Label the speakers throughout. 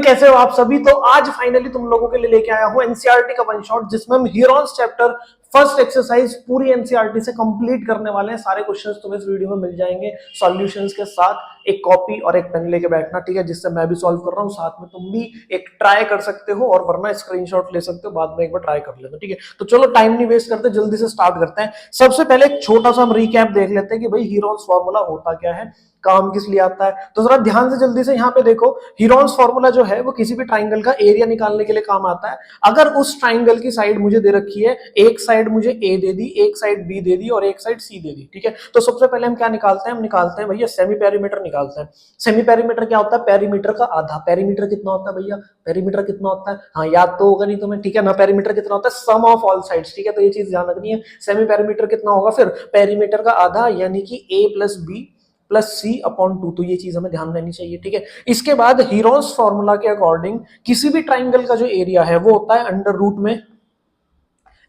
Speaker 1: कैसे हो आप सभी। तो आज फाइनली तुम लोगों के लिए लेके आया हूं एनसीईआरटी का वन शॉट, जिसमें हम हीरोन्स चैप्टर फर्स्ट एक्सरसाइज पूरी एनसीईआरटी से कंप्लीट करने वाले हैं। सारे क्वेश्चंस तुम्हें इस वीडियो में मिल जाएंगे सॉल्यूशंस के साथ। एक कॉपी और एक पेन लेके बैठना, ठीक है, जिससे मैं भी सॉल्व कर रहा हूं, साथ में तुम भी एक ट्राई कर सकते हो और वरना स्क्रीनशॉट ले सकते हो, बाद में एक बार ट्राई कर लेना, ठीक है। तो चलो टाइम नहीं वेस्ट करते, जल्दी से स्टार्ट करते हैं। सबसे पहले एक छोटा सा हम रिकैप देख लेते हैं कि भाई हीरोन्स फॉर्मूला होता क्या है, काम किस लिए आता है। तो जरा ध्यान से जल्दी से यहाँ पे देखो, हीरोन्स फॉर्मूला जो है वो किसी भी ट्राइंगल का एरिया निकालने के लिए काम आता है। अगर उस ट्राइंगल की साइड मुझे दे रखी है, एक साइड मुझे ए दे दी, एक साइड बी दे दी और एक साइड सी दे दी, ठीक है। तो सबसे पहले हम क्या निकालते हैं, हम निकालते हैं भैया सेमी पेरीमीटर निकालते हैं। सेमी पेरीमीटर क्या होता है, पेरीमीटर का आधा। पेरीमीटर कितना होता है भैया, पेरीमीटर कितना होता है, हाँ याद तो होगा नहीं तुम्हें, ठीक है ना। पेरीमीटर कितना होता है, सम ऑफ ऑल साइड्स, ठीक है। तो ये चीज ध्यान रखनी है। सेमी पेरीमीटर कितना होगा, फिर पेरीमीटर का आधा यानी कि ए plus B plus C upon 2। तो ये चीज हमें ध्यान रहनी चाहिए, ठीक है। इसके बाद हीरोन्स फॉर्मूला के अकॉर्डिंग किसी भी ट्राइंगल का जो एरिया है वो होता है अंडर रूट में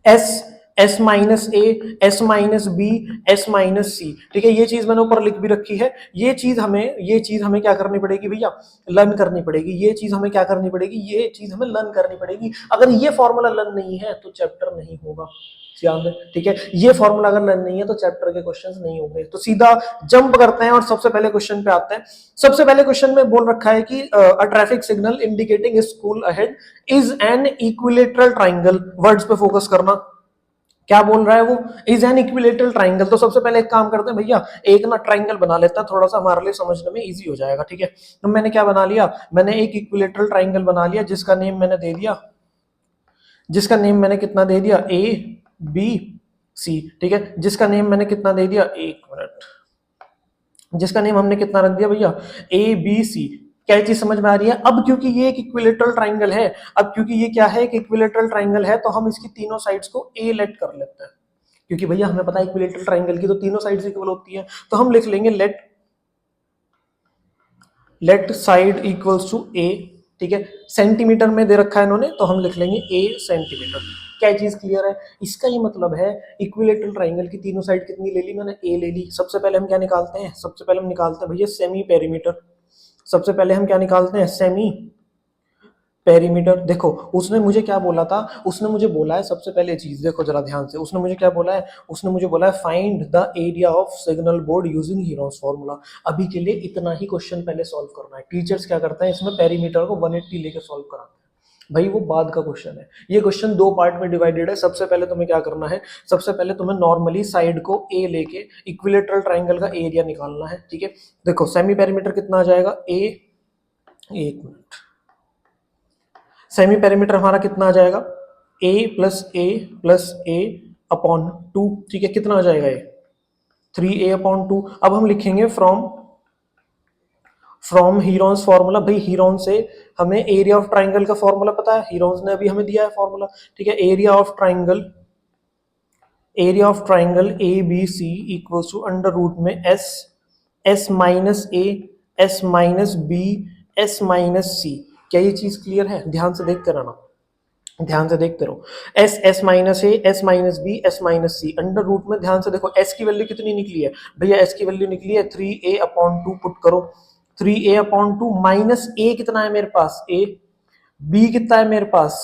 Speaker 1: S minus A, S minus B, S minus C, ठीक है। ये चीज मैंने ऊपर लिख भी रखी है। ये चीज हमें क्या करनी पड़ेगी भैया, लर्न करनी पड़ेगी। ये चीज हमें क्या करनी पड़ेगी, ये चीज हमें लर्न करनी पड़ेगी। अगर ये फॉर्मूला लर्न नहीं है तो चैप्टर नहीं होगा, ध्यान दें, ठीक है। ये फॉर्मूला अगर लर्न नहीं है तो चैप्टर के क्वेश्चंस नहीं होंगे। तो सीधा जंप करते हैं और सबसे पहले क्वेश्चन पे आते हैं। सबसे पहले क्वेश्चन में बोल रखा है कि a traffic signal indicating school ahead is an equilateral triangle. Words पे फोकस करना, क्या बोल रहा है वो, इज एन इक्विलेटरल ट्राइंगल। तो सबसे पहले एक काम करते हैं भैया, एक ना ट्राइंगल बना लेता है, थोड़ा सा हमारे लिए समझने में इजी हो जाएगा, ठीक है। तो मैंने क्या बना लिया, मैंने एक इक्विलेटरल ट्राइंगल बना लिया जिसका नेम मैंने दे दिया, जिसका नेम मैंने कितना दे दिया, ए बी सी, ठीक है। जिसका नेम मैंने कितना दे दिया, एक मिनट, जिसका नेम हमने कितना रख दिया भैया, ए बी सी। क्या चीज समझ में आ रही है। अब क्योंकि ये एक इक्विलेटरल ट्राइंगल है, अब क्योंकि ये क्या है, एक इक्विलेटरल ट्राइंगल है, तो हम इसकी तीनों साइड्स को ए लेट कर लेते हैं। क्योंकि भैया हमें पता है इक्विलेटरल ट्राइंगल की तो तीनों साइड्स इक्वल होती है। तो हम लिख लेंगे लेट साइड इक्वल्स टू ए, ठीक है। सेंटीमीटर में दे रखा है इन्होंने, तो हम लिख लेंगे ए सेंटीमीटर। क्या चीज क्लियर है। इसका ये मतलब है इक्विलेटरल ट्राइंगल की तीनों साइड कितनी ले ली मैंने, ए ले ली। सबसे पहले हम क्या निकालते हैं, सबसे पहले हम निकालते हैं भैया सेमी पेरीमीटर। सबसे पहले हम क्या निकालते हैं, सेमी पेरीमीटर। देखो उसने मुझे क्या बोला था, उसने मुझे बोला है, सबसे पहले चीज देखो जरा ध्यान से, उसने मुझे क्या बोला है, उसने मुझे बोला है find the area of signal board using Heron's formula. अभी के लिए इतना ही क्वेश्चन पहले सॉल्व करना है। टीचर्स क्या करते हैं, इसमें पेरीमीटर को 180 लेके सॉल्व कराते हैं, भाई वो बाद का क्वेश्चन है। ये क्वेश्चन दो पार्ट में डिवाइडेड है। सबसे पहले तुम्हें क्या करना है, सबसे पहले तुम्हें नॉर्मली साइड को ए लेके इक्विलेटरल ट्राइंगल का एरिया निकालना है, ठीक है। देखो सेमी पेरीमीटर कितना आ जाएगा, ए, एक मिनट, सेमी पेरीमीटर हमारा कितना आ जाएगा, प्लस ए अपॉन 2, ठीक है। कितना आ जाएगा ये, 3a अपॉन 2। अब हम लिखेंगे फ्रॉम हीरोन्स फॉर्मूला। भाई हीरोन से हमें एरिया ऑफ ट्राइंगल का फॉर्मूला पता है, हीरोन्स ने अभी हमें दिया है फॉर्मूला, ठीक है। Area of triangle A B C equals to under root में S minus A, S minus B, S minus C. क्या ये चीज क्लियर है, ध्यान से देखते रहना, ध्यान से देखते रहो। S minus A, S minus B, S minus C, under root में। ध्यान से देखो एस की वैल्यू कितनी निकली है भैया, एस की वैल्यू निकली है 3a अपॉन 2। पुट करो 3a अपॉन 2 माइनस ए कितना है मेरे पास, ए, बी कितना है मेरे पास,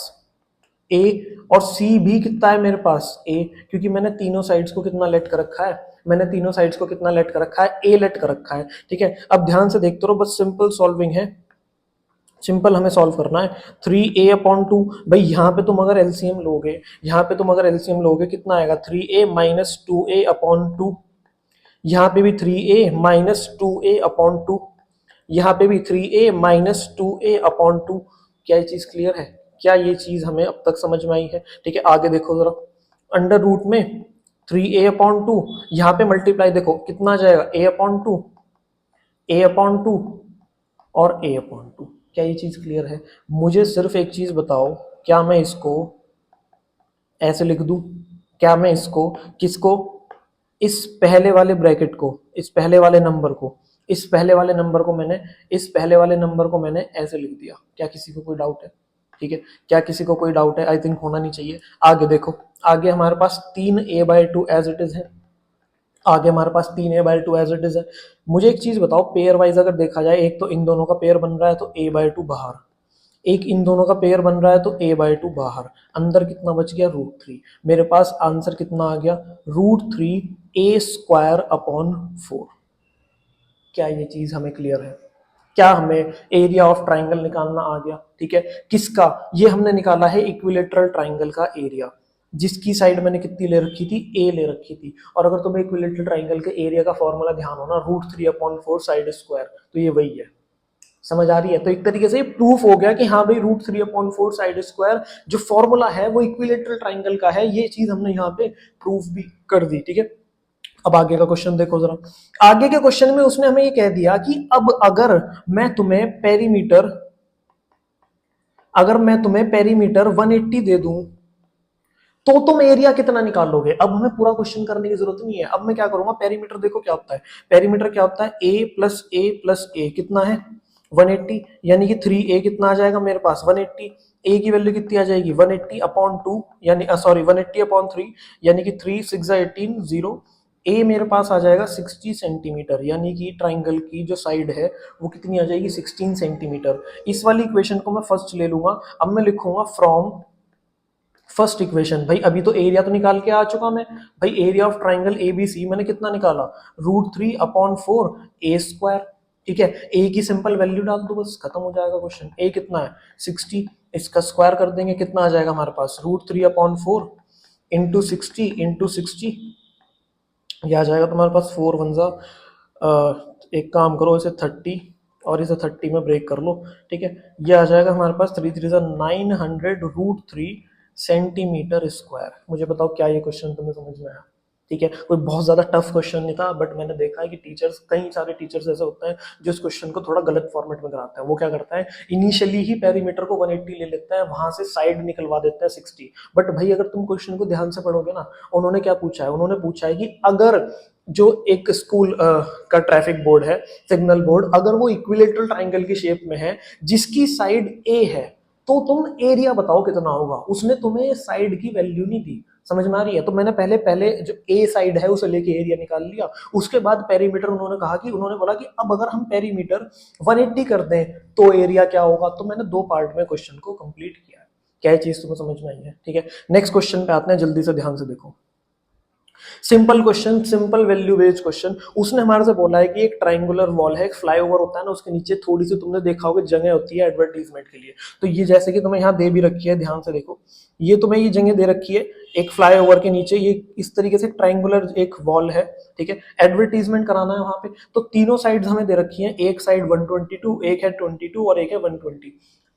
Speaker 1: ए, और सी भी कितना है मेरे पास, ए। क्योंकि मैंने तीनों साइड्स को कितना लेट कर रखा है, मैंने तीनों साइड्स को कितना लेट कर रखा है, ए लेट कर रखा है, ठीक है। अब ध्यान से देखते रहो, बस सिंपल सॉल्विंग है, सिंपल हमें सॉल्व करना है। 3a अपॉन 2, भाई यहाँ पे तुम अगर एलसीएम लोगे, यहाँ पे तुम अगर एलसीएम लोगे कितना आएगा, 3a माइनस 2a अपॉन 2। यहाँ पे भी 3a माइनस 2a अपॉन 2, यहाँ पे भी 3a माइनस 2a अपॉन 2। क्या ये चीज क्लियर है, क्या ये चीज हमें अब तक समझ में आई है, ठीक है। आगे देखो जरा, अंडर रूट में 3a अपॉन 2, यहाँ पे मल्टीप्लाई देखो कितना आ जाएगा, a अपॉन 2, a अपॉन 2 और a अपॉन 2। क्या ये चीज क्लियर है। मुझे सिर्फ एक चीज बताओ, क्या मैं इसको ऐसे लिख दूं, क्या मैं इसको, किसको, इस पहले वाले ब्रैकेट को, इस पहले वाले नंबर को, इस पहले वाले नंबर को मैंने, इस पहले वाले नंबर को मैंने ऐसे लिख दिया। क्या किसी को कोई डाउट है, ठीक है। क्या किसी को कोई डाउट है, आई थिंक होना नहीं चाहिए। आगे देखो, आगे हमारे पास 3a/2 एज इट इज है, आगे हमारे पास 3a/2 एज इट इज है। मुझे एक चीज बताओ, पेयर वाइज अगर देखा जाए, एक तो इन दोनों का पेयर बन रहा है तो a/2 बाहर, एक इन दोनों का पेयर बन रहा है तो a/2 बाहर, अंदर कितना बच गया √3। मेरे पास आंसर कितना आ गया √3a² / 4। क्या ये चीज हमें क्लियर है? क्या हमें एरिया ऑफ ट्राइंगल निकालना आ गया? ठीक है, किसका? ये हमने निकाला है इक्विलेटरल ट्राइंगल का एरिया, जिसकी साइड मैंने कितनी ले रखी थी, ए ले रखी थी। और अगर तुम्हें इक्विलेटरल ट्राइंगल के एरिया का फॉर्मूला ध्यान हो ना, √3/4 साइड स्क्वायर, तो ये वही है। समझ आ रही है? तो एक तरीके से प्रूफ हो गया कि हाँ भाई √3/4 साइड स्क्वायर जो फॉर्मूला है वो इक्विलेटरल ट्राइंगल का है। ये चीज हमने यहाँ पे प्रूफ भी कर दी। ठीक है, अब आगे का क्वेश्चन देखो जरा। आगे के क्वेश्चन में उसने हमें ये कह दिया कि अब अगर मैं तुम्हें पेरीमीटर 180 दे दूं तो तुम एरिया कितना निकालोगे? अब हमें पूरा क्वेश्चन करने की जरूरत नहीं है। अब मैं क्या करूंगा, पेरीमीटर देखो क्या होता है, पेरीमीटर क्या होता है, a+a+a कितना है 180, यानी कि 3a कितना आ जाएगा मेरे पास 180। a की वैल्यू कितनी आ जाएगी 180/2, यानी सॉरी 180/3, यानी कि 3 6 18 0। ए मेरे पास आ जाएगा 60 सेंटीमीटर, यानी कि ट्राइंगल की जो साइड है वो कितनी आ जाएगी 16 सेंटीमीटर। इस वाली इक्वेशन को मैं फर्स्ट ले लूंगा। अब मैं लिखूंगा फ्रॉम फर्स्ट इक्वेशन। भाई अभी तो एरिया तो निकाल के आ चुका मैं, भाई एरिया ऑफ ट्राइंगल ABC मैंने कितना निकाला √3/4a²। ठीक है, ए की सिंपल वैल्यू डाल दो, बस खत्म हो जाएगा क्वेश्चन। ए कितना है 60, इसका स्क्वायर कर देंगे, कितना आ जाएगा हमारे पास √3/4 इंटू 60 यह आ जाएगा तुम्हारे पास 4 1 एक काम करो इसे 30 और इसे 30 में ब्रेक कर लो। ठीक है, ये आ जाएगा हमारे पास 3 3 900 √3 सेंटीमीटर स्क्वायर। मुझे बताओ क्या ये क्वेश्चन तुम्हें समझ में आया? ठीक है, कोई बहुत ज्यादा टफ क्वेश्चन नहीं था, बट मैंने देखा है कि टीचर्स, कई सारे टीचर्स ऐसे होते हैं जो इस क्वेश्चन को थोड़ा गलत फॉर्मेट में कराते हैं। वो क्या करता है, इनिशियली ही पेरीमीटर को 180 ले लेता है, वहां से साइड निकलवा देता है 60। बट भाई अगर तुम क्वेश्चन को ध्यान से पढ़ोगे ना, उन्होंने क्या पूछा है, उन्होंने पूछा है कि अगर जो एक स्कूल का ट्रैफिक बोर्ड है, सिग्नल बोर्ड, अगर वो इक्विलेटरल ट्राइंगल की शेप में है जिसकी साइड ए है, तो तुम एरिया बताओ कितना होगा। उसने तुम्हें साइड की वैल्यू नहीं दी। समझ में आ रही है? तो मैंने पहले पहले जो ए साइड है उसे लेके एरिया निकाल लिया। उसके बाद पेरीमीटर उन्होंने बोला कि अब अगर हम पेरीमीटर 180 कर दें तो एरिया क्या होगा। तो मैंने 2 पार्ट में क्वेश्चन को कंप्लीट किया है। क्या चीज तुम्हें समझ में आई है? ठीक है, नेक्स्ट क्वेश्चन पे आते हैं, जल्दी से ध्यान से देखो। Simple question, simple value based question. उसने हमारे से बोला है कि एक ट्राइंगुलर वॉल है, एक फ्लाईओवर होता है ना, उसके नीचे थोड़ी सी तुमने देखा होगा जगह होती है एडवर्टीजमेंट के लिए। तो ये जैसे कि तुम्हें यहाँ दे भी रखी है, ध्यान से देखो, ये तुम्हें ये जगह दे रखी है एक फ्लाईओवर के नीचे, ये इस तरीके से ट्राइंगुलर एक वॉल है। ठीक है, एडवर्टीजमेंट कराना है वहां पे, तो तीनों साइड्स हमें दे रखी हैं। एक साइड 122, एक है 22 और एक है 120।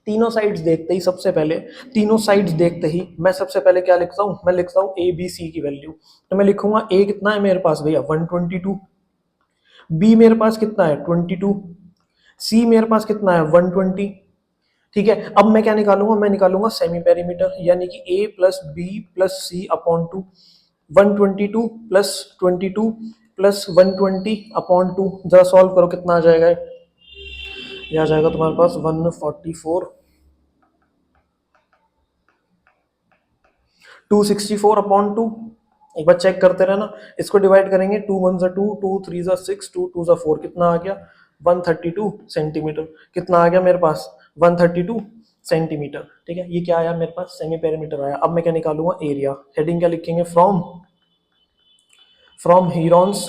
Speaker 1: तीनों साइड्स देखते ही सबसे पहले तीनों साइड्स देखते ही मैं सबसे पहले क्या लिखता हूँ, मैं लिखता हूँ ABC की वैल्यू। तो मैं लिखूंगा A कितना है मेरे पास भैया 122, B मेरे पास कितना है 22, C मेरे पास कितना है 120। ठीक है, अब मैं क्या निकालूंगा, मैं निकालूंगा सेमी पेरीमीटर, यानी कि A+B+C/2, 122 + 22 + 120/2। जरा सॉल्व करो, कितना आ जाएगा? यह आ जाएगा तुम्हारे पास 144, 264/2। एक बार चेक करते रहना, इसको डिवाइड करेंगे, 2 1 2, 2 3 6, 2 2 4, कितना आ गया 132 सेंटीमीटर। कितना आ गया मेरे पास 132 सेंटीमीटर। ठीक है, ये क्या आया मेरे पास, सेमी पेरीमीटर आया। अब मैं क्या निकालूंगा, एरिया। हेडिंग क्या लिखेंगे, फ्रॉम हीरोन्स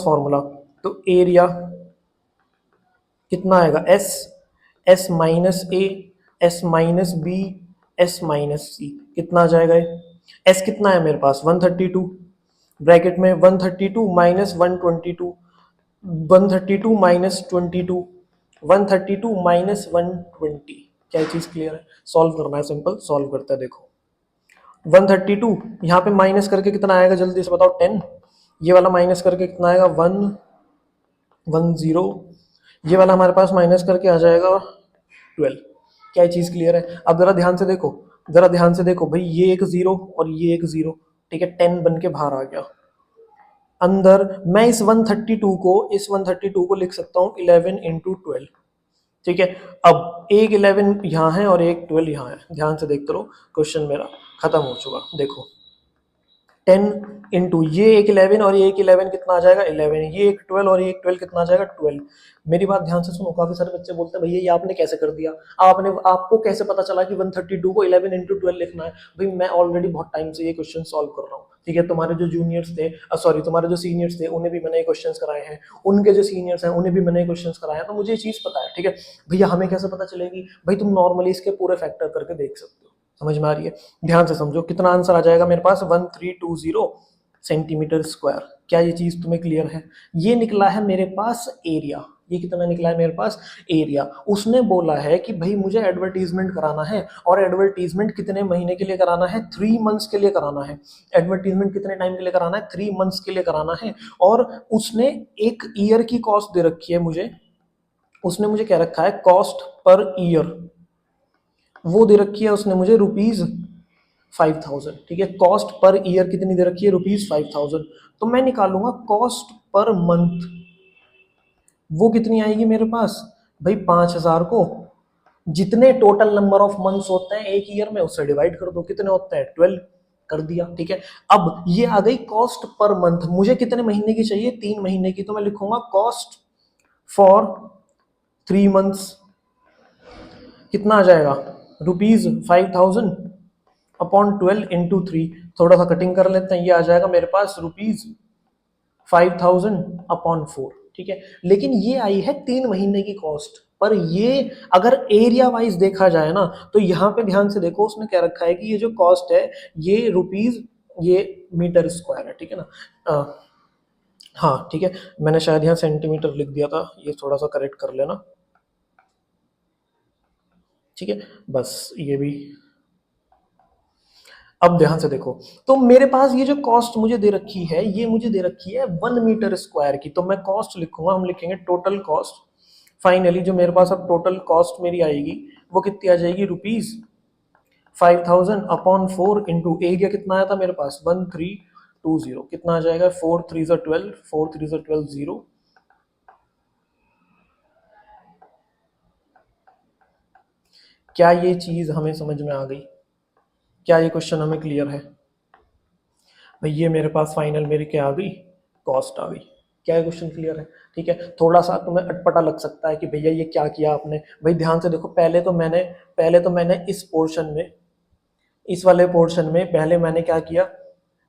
Speaker 1: फॉर्मूला। तो एरिया कितना आएगा, S-A, S-B, S-C, कितना आ जाएगा ये? S कितना है मेरे पास 132, ब्रैकेट में 132 माइनस 122, 132 माइनस 22, 132 माइनस 120। क्या ये चीज क्लियर है? सॉल्व करना है, सिंपल सॉल्व करते हैं। देखो 132 यहाँ पे माइनस करके कितना आएगा, जल्दी से बताओ 10। ये वाला माइनस करके कितना आएगा 110। ये वाला हमारे पास माइनस करके आ जाएगा 12। क्या ये चीज क्लियर है? अब जरा ध्यान से देखो, जरा ध्यान से देखो भाई, ये एक जीरो और ये एक जीरो। ठीक है, 10 बन के बाहर आ गया। अंदर मैं इस 132 को लिख सकता हूँ 11 इंटू 12। ठीक है, अब एक 11 यहाँ है और एक 12 यहाँ है। ध्यान से देखते रहो, क्वेश्चन मेरा खत्म हो चुका। देखो 10 इंटू ये एक 11 और ये एक 11 कितना आ जाएगा 11, ये एक 12 और ये एक 12 कितना आ जाएगा 12। मेरी बात ध्यान से सुनो, काफी सारे बच्चे बोलते हैं भैया ये आपने कैसे कर दिया, आपको कैसे पता चला कि 132 को 11 इंटू 12 लिखना है। भाई मैं ऑलरेडी बहुत टाइम से ये क्वेश्चन सॉल्व कर रहा हूँ, ठीक है। तुम्हारे जो जूनियर्स थे, सॉरी तुम्हारे जो सीनियर्स थे, उन्हें भी मैंने ये क्वेश्चन कराए हैं, उनके जो सीनियर्स हैं उन्हें भी मैंने ये क्वेश्चन कराए हैं, तो मुझे ये चीज पता है, ठीक है। भैया हमें कैसे पता चलेगी, भाई तुम नॉर्मली इसके पूरे फैक्टर करके देख सकते हो। समझ में आ रही है? ध्यान से समझो, कितना आंसर आ जाएगा मेरे पास 1320 सेंटीमीटर स्क्वायर। क्या ये चीज तुम्हें क्लियर है? ये निकला है मेरे पास एरिया। ये कितना निकला है मेरे पास एरिया। उसने बोला है कि भाई मुझे एडवर्टीजमेंट कराना है, और एडवर्टीजमेंट कितने महीने के लिए कराना है, 3 मंथ्स के लिए कराना है। एडवर्टीजमेंट कितने टाइम के लिए कराना है, 3 मंथ्स के लिए कराना है। और उसने एक ईयर की कॉस्ट दे रखी है मुझे, उसने मुझे क्या रखा है, कॉस्ट पर ईयर वो दे रखी है उसने मुझे ₹5000, ठीक है। कॉस्ट पर ईयर कितनी दे रखी है, ₹5000। तो मैं निकालूंगा कॉस्ट पर मंथ, वो कितनी आएगी मेरे पास, भाई 5000 को जितने टोटल नंबर ऑफ मंथ्स होते हैं एक ईयर में उससे डिवाइड कर दो, कितने होते हैं 12, कर दिया, ठीक है। अब ये आ गई कॉस्ट पर मंथ, मुझे कितने महीने की चाहिए, 3 महीने की, तो मैं लिखूंगा कॉस्ट फॉर 3 मंथ्स, कितना आ जाएगा, ₹5000 अपॉन 12 इंटू 3। थोड़ा सा कटिंग कर लेते हैं, ये आ जाएगा मेरे पास ₹5000 अपॉन 4, ठीक है। लेकिन ये आई है 3 महीने की कॉस्ट, पर ये अगर एरिया वाइज देखा जाए ना, तो यहाँ पे ध्यान से देखो उसने क्या रखा है कि ये जो कॉस्ट है ये रुपीज, ये मीटर स्क्वायर है, ठीक है ना। हाँ ठीक है, मैंने शायद यहाँ सेंटीमीटर लिख दिया था, ये थोड़ा सा करेक्ट कर लेना, ठीक है। बस ये भी, अब ध्यान से देखो, तो मेरे पास ये जो कॉस्ट मुझे दे रखी है, ये मुझे दे रखी है 1 मीटर स्क्वायर की। तो मैं कॉस्ट लिखूंगा, हम लिखेंगे टोटल कॉस्ट। फाइनली जो मेरे पास अब टोटल कॉस्ट मेरी आएगी वो कितनी आ जाएगी, ₹5000 अपॉन 4 इंटू एरिया कितना आया था मेरे पास 1320, कितना आ जाएगा 4 3 12, 4 3 12 0। क्या ये चीज हमें समझ में आ गई? क्या ये क्वेश्चन हमें क्लियर है? भाई ये मेरे पास फाइनल मेरी क्या आ गई, कॉस्ट आ गई। क्या क्वेश्चन क्लियर है? ठीक है। थोड़ा सा तुम्हें अटपटा लग सकता है कि भैया ये क्या किया आपने। भाई ध्यान से देखो, पहले तो मैंने इस पोर्शन में, इस वाले पोर्शन में पहले मैंने क्या किया,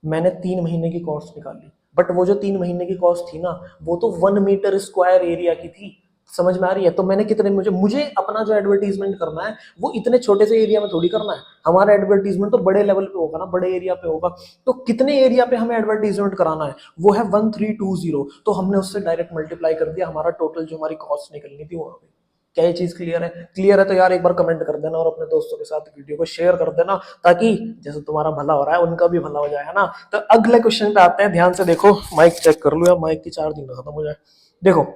Speaker 1: मैंने 3 महीने की कॉस्ट निकाली। बट वो जो 3 महीने की कॉस्ट थी ना, वो तो 1 मीटर स्क्वायर एरिया की थी। समझ में आ रही है? तो मैंने कितने, मुझे मुझे अपना जो एडवर्टीजमेंट करना है वो इतने छोटे से एरिया में थोड़ी करना है। हमारा एडवर्टीजमेंट तो बड़े लेवल पे होगा ना, बड़े एरिया पे होगा। तो कितने एरिया पे हमें एडवर्टीजमेंट कराना है, वो है 1320। तो हमने उससे डायरेक्ट मल्टीप्लाई कर दिया, हमारा टोटल जो हमारी कॉस्ट निकलनी थी वो आ गई। क्या ये चीज क्लियर है? क्लियर है तो यार एक बार कमेंट कर देना और अपने दोस्तों के साथ वीडियो को शेयर कर देना, ताकि जैसे तुम्हारा भला हो रहा है उनका भी भला हो जाए, है ना। तो अगले क्वेश्चन पे आते हैं। ध्यान से देखो, माइक चेक कर लो या माइक की चार्जिंग ना खत्म हो जाए। देखो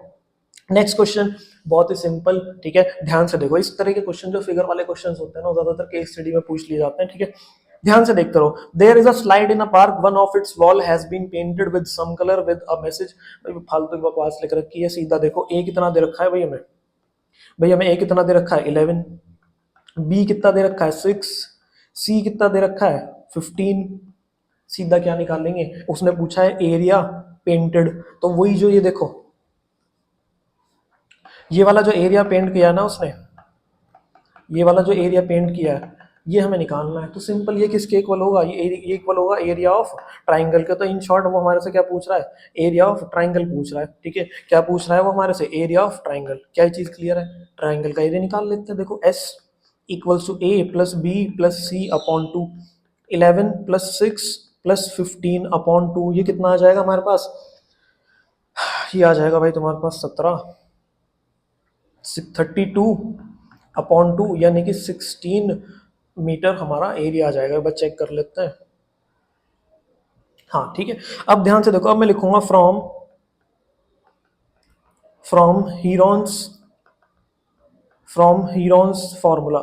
Speaker 1: नेक्स्ट क्वेश्चन बहुत ही सिंपल, ठीक है। ध्यान से देखो, इस तरह के क्वेश्चन जो फिगर वाले क्वेश्चन होते हैं ना, ज्यादातर केस स्टडी में पूछ लिए जाते हैं, ठीक है। ध्यान से देखते रहो। There is a slide in a park, one of its wall has been painted with some colour with a message. फालतू की बकवास लिख रखी है, सीधा देखो ए कितना दे रखा है भाई हमें, ए कितना दे रखा है 11, बी कितना दे रखा है 6, सी कितना दे रखा है 15। सीधा क्या निकालेंगे, उसने पूछा है एरिया पेंटेड, तो वही जो ये देखो, ये वाला जो एरिया पेंट किया ना उसने, ये वाला जो एरिया पेंट किया है ये हमें निकालना है। तो सिंपल, ये किसके इक्वल होगा, ये इक्वल होगा एरिया ऑफ ट्राइंगल के। तो इन शॉर्ट वो हमारे से क्या पूछ रहा है, एरिया ऑफ ट्राइंगल पूछ रहा है, ठीक है। क्या पूछ रहा है वो हमारे से, एरिया ऑफ ट्राइंगल। क्या ये चीज क्लियर है? ट्राइंगल का एरिया निकाल लेते हैं। देखो S equals to A plus B plus C upon 2, 11 plus 6 plus 15 upon 2, ये कितना आ जाएगा हमारे पास, ये आ जाएगा भाई तुम्हारे पास 32 अपॉन 2, यानी कि 16 मीटर हमारा एरिया आ जाएगा। बस चेक कर लेते हैं। हाँ ठीक है। अब ध्यान से देखो, अब मैं लिखूंगा from from Heron's from Heron's formula,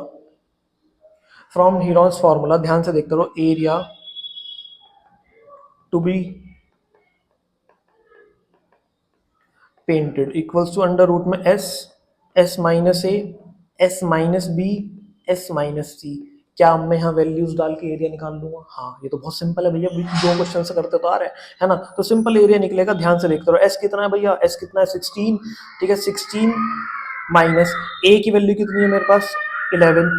Speaker 1: from Heron's formula. ध्यान से देखते रहो, area to be painted equals to under root में S, S minus A, S minus B, S minus C. क्या मैं यहाँ वैल्यूज डाल के एरिया निकाल लूंगा? हाँ, ये तो बहुत सिंपल है भैया, जो क्वेश्चन से करते तो आ रहे हैं, है ना। तो सिंपल एरिया निकलेगा, ध्यान से देखते रहो। एस कितना है भैया? एस कितना है? 16, ठीक है। 16 माइनस ए की वैल्यू कितनी है मेरे पास? 11।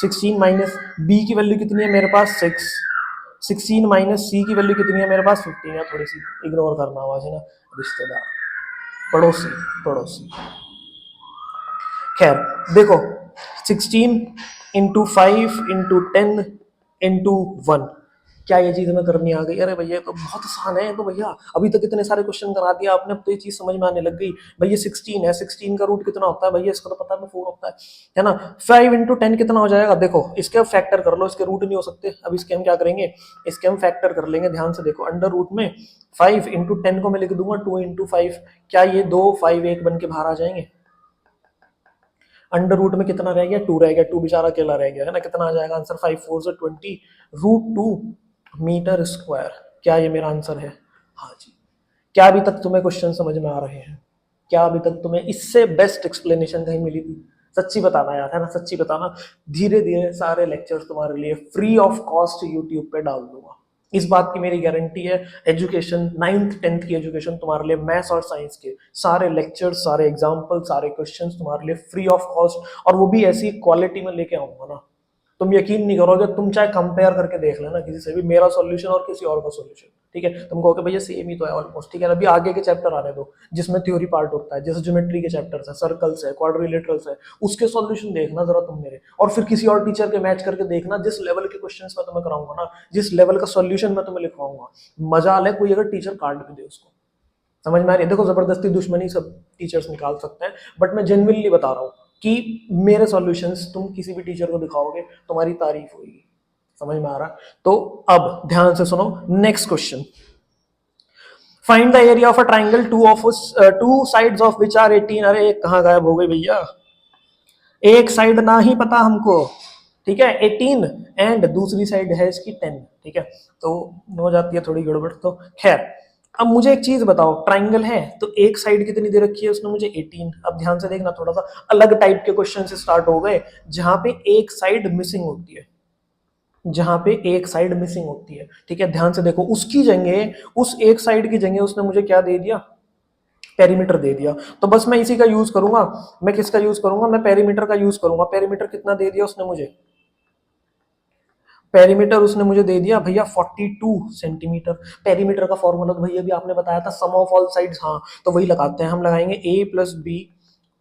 Speaker 1: 16 माइनस बी की वैल्यू कितनी है मेरे पास? 6। 16 माइनस सी की वैल्यू कितनी है मेरे पास? 15। या थोड़ी सी इग्नोर करना आवाज है ना, रिश्तेदार, पड़ोसी, पड़ोसी। खैर देखो, 16 इंटू 5 इंटू 10 इंटू 1, क्या ये चीज हमें करनी आ गई? अरे भैया ये तो बहुत आसान है। तो भैया अभी तक इतने सारे क्वेश्चन करा दिया आपने, अब तो ये चीज समझ में आने लग गई। भैया 16 है, 16 का रूट कितना होता है भैया? इसका तो पता है, 4 होता है ना। 5 इंटू 10 कितना हो जाएगा? देखो इसके फैक्टर कर लो, इसके रूट नहीं हो सकते। अब इसके हम क्या करेंगे? इसके हम फैक्टर कर लेंगे। ध्यान से देखो, अंडर रूट में 5 इंटू 10 को मैं लिख दूंगा 2 इंटू 5। क्या ये 2 5 1 बन के बाहर आ जाएंगे? अंडर रूट में कितना रह गया? 2 रह गया, 2 बेचारा अकेला रह गया, है ना। कितना आ जाएगा आंसर? 5 4 से 20 रूट 2 मीटर स्क्वायर। क्या ये मेरा आंसर है? हाँ जी। क्या अभी तक तुम्हें क्वेश्चन समझ में आ रहे हैं? क्या अभी तक तुम्हें इससे बेस्ट एक्सप्लेनेशन कहीं मिली थी? सच्ची बताना यार, है ना, सच्ची बताना। धीरे धीरे सारे लेक्चर्स तुम्हारे लिए फ्री ऑफ कॉस्ट यूट्यूब पे डाल दूंगा, इस बात की मेरी गारंटी है। एजुकेशन 9th 10th की एजुकेशन तुम्हारे लिए, मैथ्स और साइंस के सारे लेक्चर्स, सारे एग्जाम्पल, सारे क्वेश्चंस तुम्हारे लिए फ्री ऑफ कॉस्ट, और वो भी ऐसी क्वालिटी में लेके आऊंगा ना, तुम यकीन नहीं करोगे। तुम चाहे कंपेयर करके देख लेना किसी से भी, मेरा सॉल्यूशन और किसी और का सॉल्यूशन, ठीक है। तुम कहोगे भैया सेम ही तो है ऑलमोस्ट, ठीक है। अभी आगे के चैप्टर आने दो जिसमें थ्योरी पार्ट होता है, जैसे ज्योमेट्री के चैप्टर्स है, सर्कल्स है, क्वाड्रिलेटरल्स है, उसके सॉल्यूशन देखना जरा तुम मेरे, और फिर किसी और टीचर के मैच करके देखना। जिस लेवल के क्वेश्चंस मैं तुम्हें कराऊंगा ना, जिस लेवल का सॉल्यूशन मैं तुम्हें लिखवाऊंगा, मजा ले कोई अगर टीचर कार्ड भी दे उसको। समझ में आ रही है? देखो, जबरदस्ती दुश्मनी सब टीचर्स निकाल सकते हैं, बट मैं जेन्युइनली बता रहा हूँ कि मेरे सॉल्यूशंस तुम किसी भी टीचर को दिखाओगे, तुम्हारी तारीफ होगी। समझ में आ रहा? तो अब ध्यान से सुनो, next question. Find the area of a triangle, two sides of which are 18। अरे कहाँ गायब हो गई भैया? एक साइड ना ही पता हमको, ठीक है, 18, एंड दूसरी साइड है इसकी 10, ठीक है। तो हो जाती है थोड़ी गड़बड़। तो खैर, अब मुझे एक चीज बताओ, ट्राइंगल है तो एक साइड कितनी दे रखी है उसने मुझे? 18। अब ध्यान से देखना, थोड़ा सा अलग टाइप के क्वेश्चन से स्टार्ट हो गए, जहां पे एक साइड मिसिंग होती है, जहां पे एक साइड मिसिंग होती है, ठीक है। ध्यान से देखो, उसकी जगह, उस एक साइड की जगह उसने मुझे क्या दे दिया? पेरीमीटर दे दिया। तो बस मैं इसी का यूज करूंगा। मैं किसका यूज करूंगा? मैं पेरीमीटर का यूज करूंगा। पेरीमीटर कितना दे दिया उसने मुझे? पेरीमीटर उसने मुझे दे दिया भैया 42 सेंटीमीटर। पेरीमीटर का फॉर्मूला तो भैया भी आपने बताया था, सम ऑफ ऑल साइड्स। हाँ, तो वही लगाते हैं, हम लगाएंगे a plus B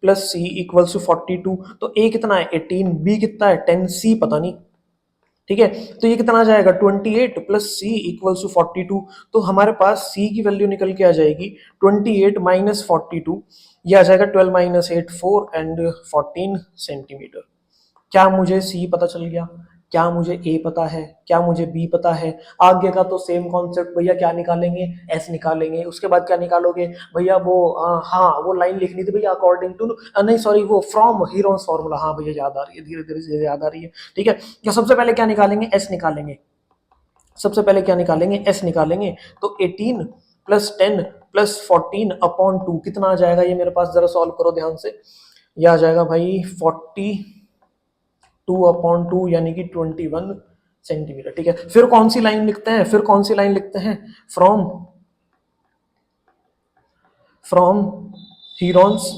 Speaker 1: plus C equals to 42। तो a कितना है? 18, b कितना है? 10, c पता नहीं, ठीक है। तो ये कितना आ जाएगा? 28 प्लस सी इक्वल्स टू 42। तो हमारे पास c की वैल्यू निकल के आ जाएगी 28 माइनस 42, ये आ जाएगा 12 माइनस 8 4 एंड 14 सेंटीमीटर। क्या मुझे सी पता चल गया? क्या मुझे ए पता है? क्या मुझे बी पता है? आगे का तो सेम कॉन्सेप्ट भैया, क्या निकालेंगे? एस निकालेंगे। उसके बाद क्या निकालोगे भैया? वो हाँ, वो लाइन लिखनी थी भैया, अकॉर्डिंग टू, नहीं सॉरी, वो फ्रॉम हीरोन्स फॉर्मूला। हाँ भैया याद आ रही है, धीरे धीरे याद आ रही है, ठीक है। तो सबसे पहले क्या निकालेंगे? एस निकालेंगे। सबसे पहले क्या निकालेंगे? एस निकालेंगे। तो 18 प्लस 10 प्लस 14 अपॉन 2 कितना आ जाएगा? ये मेरे पास जरा सॉल्व करो ध्यान से। ये आ जाएगा भाई 42/2 यानी कि 21 सेंटीमीटर, ठीक है। फिर कौन सी लाइन लिखते हैं? फिर कौन सी लाइन लिखते हैं? From from Heron's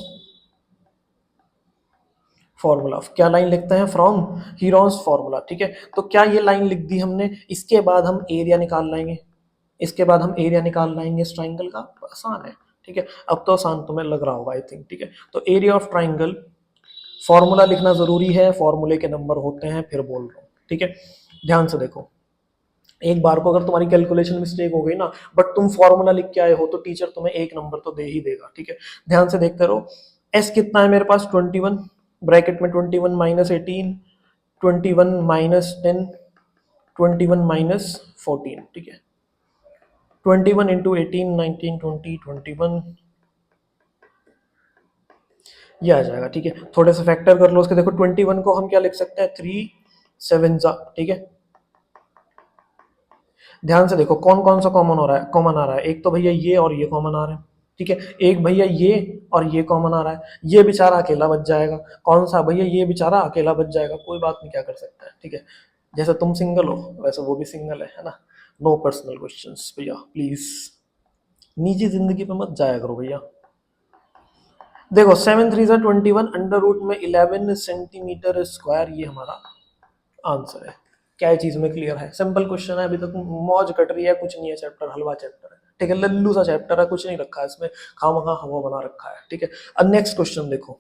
Speaker 1: formula. क्या लाइन लिखते हैं? फ्रॉम हीरोन्स फॉर्मूला, ठीक है। तो क्या ये लाइन लिख दी हमने? इसके बाद हम एरिया निकाल लाएंगे। इसके बाद हम एरिया निकाल लाएंगे इस ट्राइंगल का। आसान है, ठीक है। अब तो आसान तुम्हें लग रहा होगा आई थिंक, ठीक है। तो एरिया ऑफ ट्राइंगल, फॉर्मूला लिखना जरूरी है, फॉर्मूले के नंबर होते हैं, फिर बोल रहा हूँ, ठीक है। ध्यान से देखो, एक बार को अगर तुम्हारी कैलकुलेशन मिस्टेक हो गई ना, बट तुम फॉर्मूला लिख के आए हो, तो टीचर तुम्हें एक नंबर तो दे ही देगा, ठीक है। ध्यान से देखते रहो। एस कितना है मेरे पास? 21, ब्रैकेट में 21 माइनस 18, 21 माइनस 10, 21 माइनस 14, ठीक है। 21 इंटू 18, 19, 20, 21, ये आ जाएगा, ठीक है। थोड़े से फैक्टर कर लो उसके। देखो 21 को हम क्या लिख सकते हैं? 3 7 जा, ठीक है। ध्यान से देखो, कौन कौन सा कॉमन हो रहा है? कॉमन आ रहा है एक तो भैया ये, और ये कॉमन आ रहा है, ठीक है, एक भैया ये और ये कॉमन आ रहा है, ये बेचारा अकेला बच जाएगा। कौन सा भैया, ये बेचारा अकेला बच जाएगा, कोई बात नहीं, क्या कर सकता है। ठीक है, जैसे तुम सिंगल हो वैसे वो भी सिंगल है ना। नो पर्सनल क्वेश्चंस भैया प्लीज, निजी जिंदगी पे मत जाया करो भैया। देखो 7 3 21 अंडर रूट में 11 सेंटीमीटर स्क्वायर, ये हमारा आंसर है। क्या ये चीज में क्लियर है? सिंपल क्वेश्चन है, अभी तक मौज कट रही है, कुछ नहीं है चैप्टर, हलवा चैप्टर है। ठीक है, लल्लू सा चैप्टर है, कुछ नहीं रखा है इसमें, खामखा हवा बना रखा है। ठीक है, अब नेक्स्ट क्वेश्चन देखो।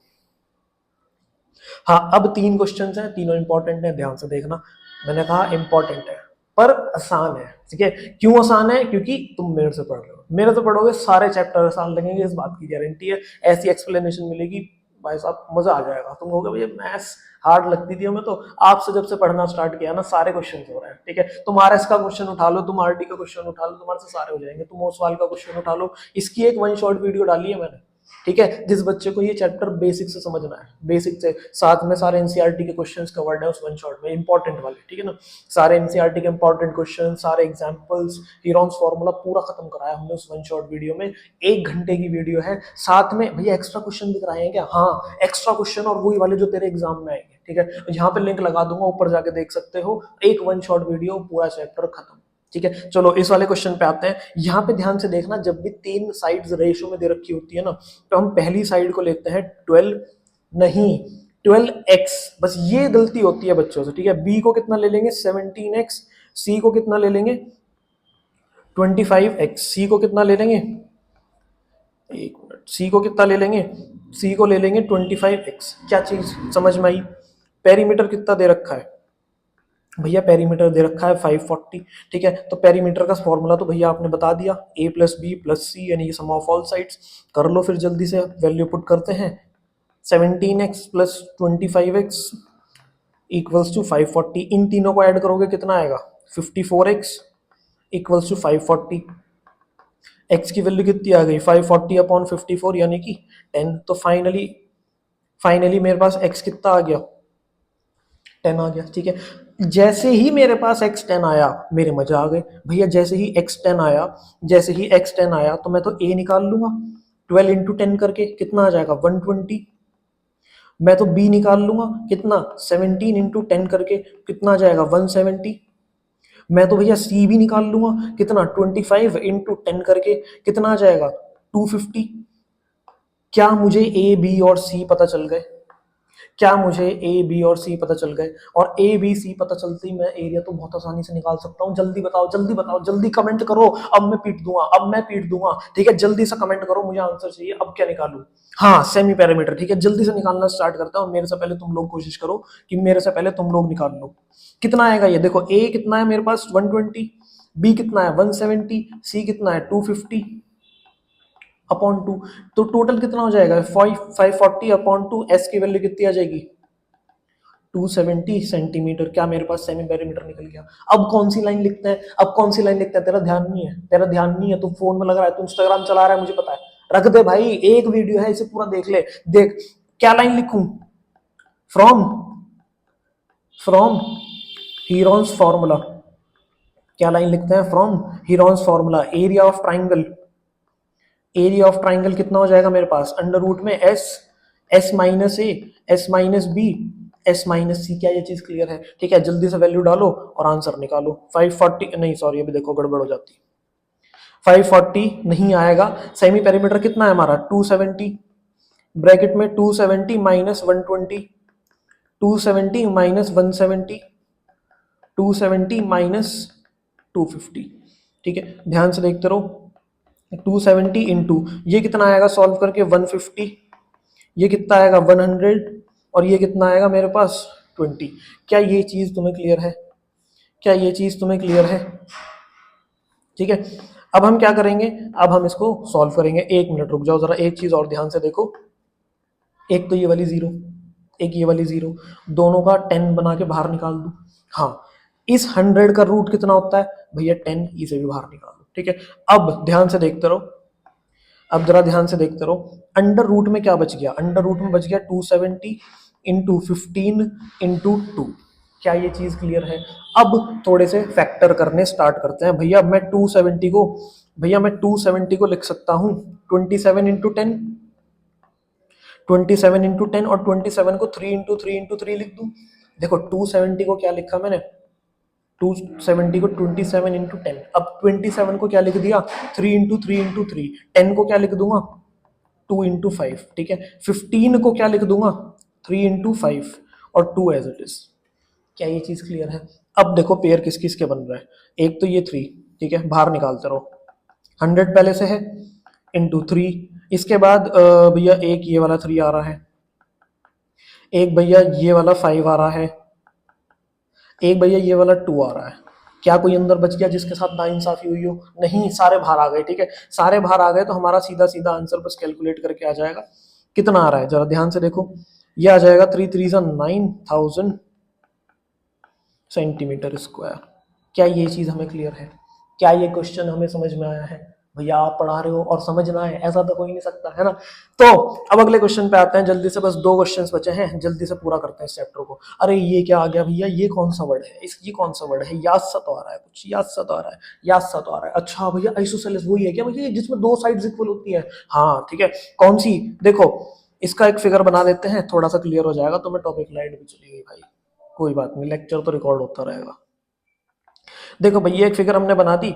Speaker 1: हाँ, अब 3 क्वेश्चन हैं, तीनों इंपॉर्टेंट है, ध्यान से देखना। मैंने कहा इंपॉर्टेंट है पर आसान है। ठीक है, क्यों आसान है? क्योंकि तुम मेरे से पढ़ रहे हो, मेरे से पढ़ोगे सारे चैप्टर आसान लगेंगे, इस बात की गारंटी है। ऐसी एक्सप्लेनेशन मिलेगी भाई साहब, मजा आ जाएगा। तुम कहोगे भैया मैथ्स हार्ड लगती थी हमें, तो आपसे जब से पढ़ना स्टार्ट किया ना, सारे क्वेश्चन हो रहे हैं। ठीक है, तुम आरएस का क्वेश्चन उठा लो, तुम आरटी का क्वेश्चन उठा लो, तुम्हारे से सारे हो जाएंगे। तुम ओसवाल का क्वेश्चन उठा लो, इसकी एक 1 शॉट वीडियो डाली है मैंने। ठीक है, जिस बच्चे को ये चैप्टर बेसिक से समझना है, बेसिक से, साथ में सारे एनसीईआरटी के क्वेश्चंस कवर्ड है उस 1 शॉट में, इंपॉर्टेंट वाले। ठीक है ना, सारे एनसीईआरटी के इंपॉर्टेंट क्वेश्चन, सारे एग्जांपल्स, हीरोन्स फार्मूला पूरा खत्म कराया हमने उस 1 शॉट वीडियो में। 1 घंटे की वीडियो है, साथ में भैया एक्स्ट्रा क्वेश्चन दिख रहे हैं क्या? हाँ, एक्स्ट्रा क्वेश्चन, और वही वाले जो तेरे एग्जाम में आएंगे। ठीक है, यहाँ पे लिंक लगा दूंगा, ऊपर जाके देख सकते हो। एक 1 शॉट वीडियो, पूरा चैप्टर खत्म। ठीक है, चलो इस वाले क्वेश्चन पे आते हैं। यहाँ पे ध्यान से देखना, जब भी 3 साइड्स रेशो में दे रखी होती है ना, तो हम पहली साइड को लेते हैं 12, नहीं 12x, बस ये गलती होती है बच्चों से। ठीक है, b को कितना ले लेंगे 17x, c को कितना ले लेंगे 25x, c को कितना ले लेंगे, एक मिनट, c को कितना ले लेंगे, c को ले लेंगे 25x। क्या चीज समझ में आई? पेरीमीटर कितना दे रखा है भैया? पेरीमीटर दे रखा है 540। ठीक है, तो पेरीमीटर का फॉर्मूला तो भैया आपने बता दिया, a प्लस बी प्लस सी, यानी सम ऑफ ऑल साइड्स। कर लो फिर जल्दी से, वैल्यू पुट करते हैं। 17x plus 25x equals to 540, इन तीनों को ऐड करोगे कितना आएगा 54x इक्वल्स टू 540। x की वैल्यू कितनी आ गई 540 अपॉन 54 यानी कि 10। तो फाइनली मेरे पास x कितना आ गया 10 आ गया। ठीक है, जैसे ही मेरे पास x10 आया, मेरे मजे आ गए भैया। जैसे ही x10 आया, जैसे ही x10 आया, तो मैं तो a निकाल लूंगा, 12 इंटू 10 करके कितना आ जाएगा 120। मैं तो b निकाल लूंगा, कितना 17 इंटू 10 करके कितना आ जाएगा 170। मैं तो भैया c भी निकाल लूंगा, कितना 25 इंटू 10 करके कितना आ जाएगा 250। क्या मुझे a b और c पता चल गए? क्या मुझे ए बी और सी पता चल गए? और ए बी सी पता चलते ही मैं एरिया तो बहुत आसानी से निकाल सकता हूँ। जल्दी बताओ, जल्दी बताओ, जल्दी कमेंट करो, अब मैं पीट दूंगा, अब मैं पीट दूंगा। ठीक है, जल्दी से कमेंट करो, मुझे आंसर चाहिए, अब क्या निकालूं? हाँ, सेमी पैरामीटर। ठीक है, जल्दी से निकालना स्टार्ट करता हूँ। मेरे से पहले तुम लोग कोशिश करो कि मेरे से पहले तुम लोग निकाल लो। कितना आएगा ये देखो, ए कितना है मेरे पास 120, बी कितना है 170, सी कितना है 250 अपॉन 2। तो टोटल कितना हो जाएगा 540 अपॉन 2। एस की वैल्यू कितनी आ जाएगी 270 सेंटीमीटर। क्या मेरे पास सेमी पेरीमीटर निकल गया? अब कौन सी लाइन लिखते हैं, अब कौन सी लाइन लिखते हैं? तेरा ध्यान नहीं है, तेरा ध्यान नहीं है, तू फोन में लग रहा है, तू इंस्टाग्राम चला रहा है, मुझे पता है। रख दे भाई, एक वीडियो है, इसे पूरा देख ले। देख क्या लाइन लिखूं, फ्रॉम फ्रॉम हीरोन्स फॉर्मूला। क्या लाइन लिखते हैं? From Heron's formula. Area of triangle, area of triangle कितना हो जाएगा मेरे पास अंडर रूट में S, S minus A, S minus B, S minus C. क्या ये चीज क्लियर है? ठीक है, जल्दी से वैल्यू डालो और आंसर निकालो। 540 नहीं, सॉरी, अभी देखो गड़बड़ हो जाती। 540 नहीं आएगा। सेमी पेरीमीटर कितना है हमारा 270, ब्रैकेट में 270 माइनस 120, 270 माइनस 170, 270 माइनस 250। ठीक है, ध्यान से देखते रहो। 270 इंटू ये कितना आएगा सॉल्व करके 150, ये कितना आएगा 100, और ये कितना आएगा मेरे पास 20। क्या ये चीज तुम्हें क्लियर है? क्या ये चीज तुम्हें क्लियर है? ठीक है, अब हम क्या करेंगे, अब हम इसको सॉल्व करेंगे। 1 मिनट रुक जाओ जरा, एक चीज और ध्यान से देखो। एक तो ये वाली 0, एक ये वाली 0, दोनों का 10 बना के बाहर निकाल दो। हाँ, इस 100 का रूट कितना होता है भैया 10, इसे भी बाहर निकाल दो। ठीक है, अब ध्यान से देखते रहो, अब जरा ध्यान से देखते रहो। अंडर रूट में क्या बच गया? अंडर रूट में बच गया 270 इंटू 15 इंटू 2। क्या ये चीज क्लियर है? अब थोड़े से फैक्टर करने स्टार्ट करते हैं। भैया मैं 270 को लिख सकता हूँ 27 × 10, 27 × 10, और 27 को 3 × 3 × 3 लिख दूं। देखो 270 को क्या लिखा मैंने, 270 को 27 × 10। अब 27 को क्या लिख दिया, 3 × 3 × 3। 10 को क्या लिख दूंगा, 2 × 5। ठीक है, 15 को क्या लिख दूंगा, 3 × 5, और 2 एज इट इज। क्या ये चीज क्लियर है? अब देखो पेयर किस किस के बन रहा है। एक तो ये 3, ठीक है, बाहर निकालते रहो। 100 पहले से है, इंटू 3। इसके बाद भैया एक ये वाला 3 आ रहा है, एक भैया ये वाला 5 आ रहा है, एक भैया ये वाला 2 आ रहा है। क्या कोई अंदर बच गया जिसके साथ नाइंसाफी हुई हो? नहीं, सारे बाहर आ गए। ठीक है, सारे बाहर आ गए तो हमारा सीधा सीधा आंसर बस कैलकुलेट करके आ जाएगा। कितना आ रहा है जरा ध्यान से देखो, ये आ जाएगा 3 3 9,000 सेंटीमीटर स्क्वायर। क्या ये चीज हमें क्लियर है? क्या ये क्वेश्चन हमें समझ में आया है? भैया आप पढ़ा रहे हो और समझ ना आए, ऐसा तो हो ही नहीं सकता है ना। तो अब अगले क्वेश्चन पे आते हैं जल्दी से, बस 2 क्वेश्चंस बचे हैं, जल्दी से पूरा करते हैं इस चैप्टर को। अरे ये क्या आ गया भैया, ये कौन सा वर्ड है, ये कौन सा वर्ड है, याद सा तो आ रहा है, कुछ याद सा तो आ रहा है, याद सा तो आ रहा है। अच्छा भैया आइसोसेलेस वही है क्या भैया जिसमें 2 साइड्स इक्वल होती है? हाँ ठीक है, कौन सी? देखो इसका एक फिगर बना देते हैं, थोड़ा सा क्लियर हो जाएगा। तो मैं टॉपिक लाइट भी चली गई भाई, कोई बात नहीं, लेक्चर तो रिकॉर्ड होता रहेगा। देखो भैया एक फिगर हमने बना दी,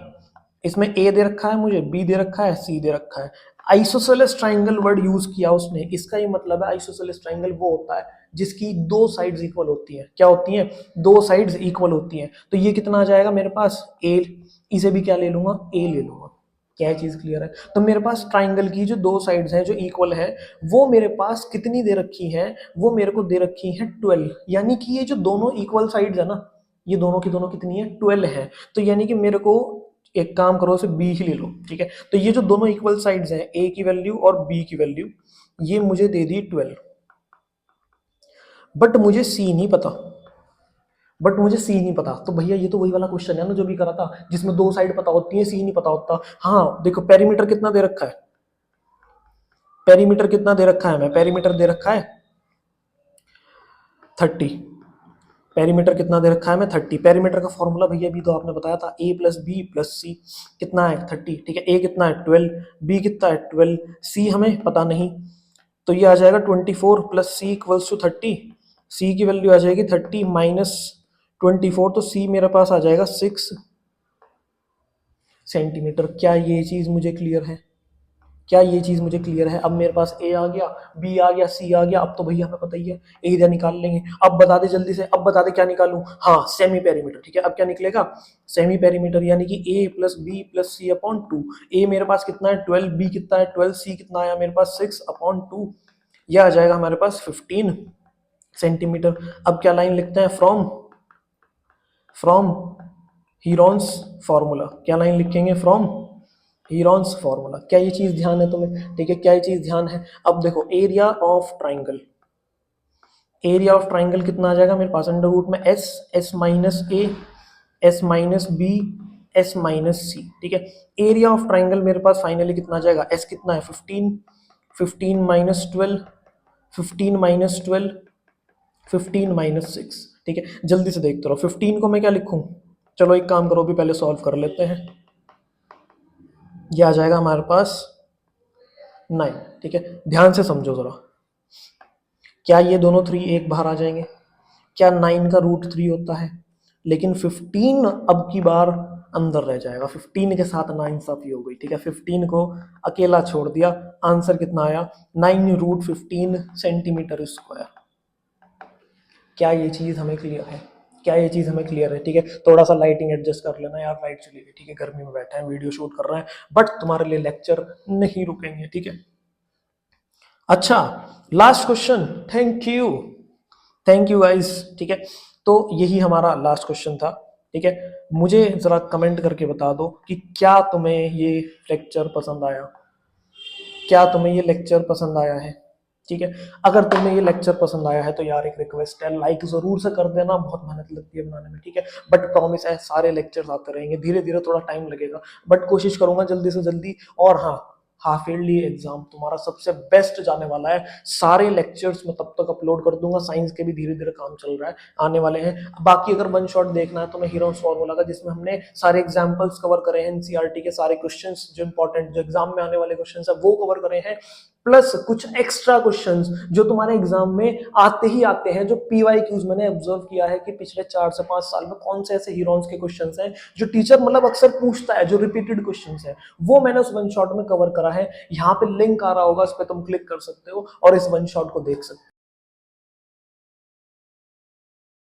Speaker 1: इसमें ए दे रखा है मुझे, बी दे रखा है, सी दे रखा है। आइसोसेलेस ट्राइंगल वर्ड यूज किया उसने, इसका ये मतलब है आइसोसेलेस ट्राइंगल वो होता है जिसकी 2 साइड्स इक्वल होती हैं। क्या होती हैं? 2 साइड्स इक्वल होती हैं। तो ये कितना आ जाएगा मेरे पास, ए। इसे भी क्या ले लूंगा, ए ले लूंगा। क्या चीज क्लियर है? तो मेरे पास ट्राइंगल की जो 2 साइड्स हैं जो इक्वल है, वो मेरे पास कितनी दे रखी है, वो मेरे को दे रखी है 12। यानी कि ये जो दोनों इक्वल साइड्स है ना, ये दोनों की दोनों कितनी है, 12 है। तो यानी कि मेरे को एक काम करो, उसे बी ही ले लो। ठीक है, तो ये जो दोनों इक्वल साइड्स हैं, ए की वैल्यू और बी की वैल्यू, ये मुझे दे दी 12। बट मुझे सी नहीं पता, तो भैया ये तो वही वाला क्वेश्चन है ना जो भी करा था, जिसमें 2 साइड पता होती है, सी नहीं पता होता। हाँ देखो पेरीमीटर कितना दे रखा है, पेरीमीटर कितना दे रखा है, मैं पेरीमीटर दे रखा है 30। पेरीमीटर कितना दे रखा है, मैं 30। पेरीमीटर का फॉर्मूला भैया भी तो आपने बताया था, ए प्लस बी प्लस सी। कितना है, 30। ठीक है, ए कितना है 12, बी कितना है 12, सी हमें पता नहीं। तो ये आ जाएगा 24 प्लस सी इक्वल्स टू 30। सी की वैल्यू आ जाएगी 30 माइनस 24, तो सी मेरे पास आ जाएगा 6 सेंटीमीटर। क्या ये चीज मुझे क्लियर है? क्या ये चीज मुझे क्लियर है? अब मेरे पास ए आ गया, बी आ गया, सी आ गया। अब तो भैया हमें पता ही है, एरिया निकाल लेंगे। अब बता दे जल्दी से, अब बता दे क्या निकालूं। हाँ सेमी पेरीमीटर। ठीक है, अब क्या निकलेगा, सेमी पेरीमीटर, यानी कि ए plus B plus C upon 2। ए मेरे पास कितना है 12, बी कितना है 12, सी कितना आया मेरे पास 6 अपॉन 2। यह आ जाएगा हमारे पास 15 सेंटीमीटर। अब क्या लाइन लिखते हैं, फ्रॉम हीरोन्स फॉर्मूला। क्या लाइन लिखेंगे, फ्रॉम हीरोन्स फॉर्मूला। क्या ये चीज ध्यान है तुम्हें? ठीक है, क्या ये चीज ध्यान है? अब देखो area of triangle, area of triangle कितना आ जाएगा मेरे पास, अंडर रूट में S, S minus A, S minus B, S minus C. ठीक है, एरिया ऑफ ट्राइंगल मेरे पास फाइनली कितना आ जाएगा, एस कितना है 15, 15 माइनस 12, 15 माइनस 12, 15 माइनस 6। ठीक है, जल्दी से देखते रहो। 15 को मैं क्या लिखूं, चलो एक काम करो, भी पहले सॉल्व कर लेते हैं। यह आ जाएगा हमारे पास 9। ठीक है, ध्यान से समझो जरा, क्या ये दोनों 3 एक बाहर आ जाएंगे? क्या 9 का रूट 3 होता है? लेकिन 15 अब की बार अंदर रह जाएगा, 15 के साथ नाइंसाफी हो गई। ठीक है, 15 को अकेला छोड़ दिया। आंसर कितना आया, 9√15 सेंटीमीटर स्क्वायर। क्या ये चीज हमें क्लियर है? क्या ये चीज हमें क्लियर है? ठीक है, थोड़ा सा लाइटिंग एडजस्ट कर लेना यार, लाइट चली गई। ठीक है, गर्मी में बैठे हैं, वीडियो शूट कर रहे हैं, बट तुम्हारे लिए लेक्चर नहीं रुकेंगे। ठीक है, अच्छा last question. Thank you guys. ठीक है, तो यही हमारा लास्ट क्वेश्चन था। ठीक है, मुझे जरा कमेंट करके बता दो कि क्या तुम्हें ये लेक्चर पसंद आया, क्या तुम्हें ये लेक्चर पसंद आया है। ठीक है, अगर तुम्हें ये लेक्चर पसंद आया है तो यार एक रिक्वेस्ट है, लाइक जरूर से कर देना, बहुत मेहनत लगती है बनाने में। ठीक है, बट प्रॉमिस है सारे लेक्चर्स आते रहेंगे, धीरे धीरे थोड़ा टाइम लगेगा, बट कोशिश करूंगा जल्दी से जल्दी। और हाँ हाफ ईयरली एग्जाम तुम्हारा सबसे बेस्ट जाने वाला है। सारे लेक्चर्स मैं तब तक अपलोड कर दूंगा, साइंस के भी धीरे धीरे काम चल रहा है, आने वाले हैं। बाकी अगर वन शॉट देखना है तो मैं हीरोज फॉर्मूला का, जिसमें हमने सारे एग्जांपल्स कवर करे हैं, एनसीईआरटी के सारे क्वेश्चंस जो इंपॉर्टेंट जो एग्जाम में आने वाले क्वेश्चंस है वो कवर करे हैं, प्लस कुछ एक्स्ट्रा क्वेश्चंस जो तुम्हारे एग्जाम में आते हैं, जो पीवाईक्यूज मैंने ऑब्जर्व किया है कि पिछले 4 से 5 साल में कौन से ऐसे हीरोज के क्वेश्चंस हैं जो टीचर मतलब अक्सर पूछता है, जो रिपीटेड क्वेश्चंस है, वो मैंने उस वन शॉट में कवर करा है। यहाँ पे लिंक आ रहा होगा, उस पर तुम क्लिक कर सकते हो और इस वन शॉट को देख सकते हो।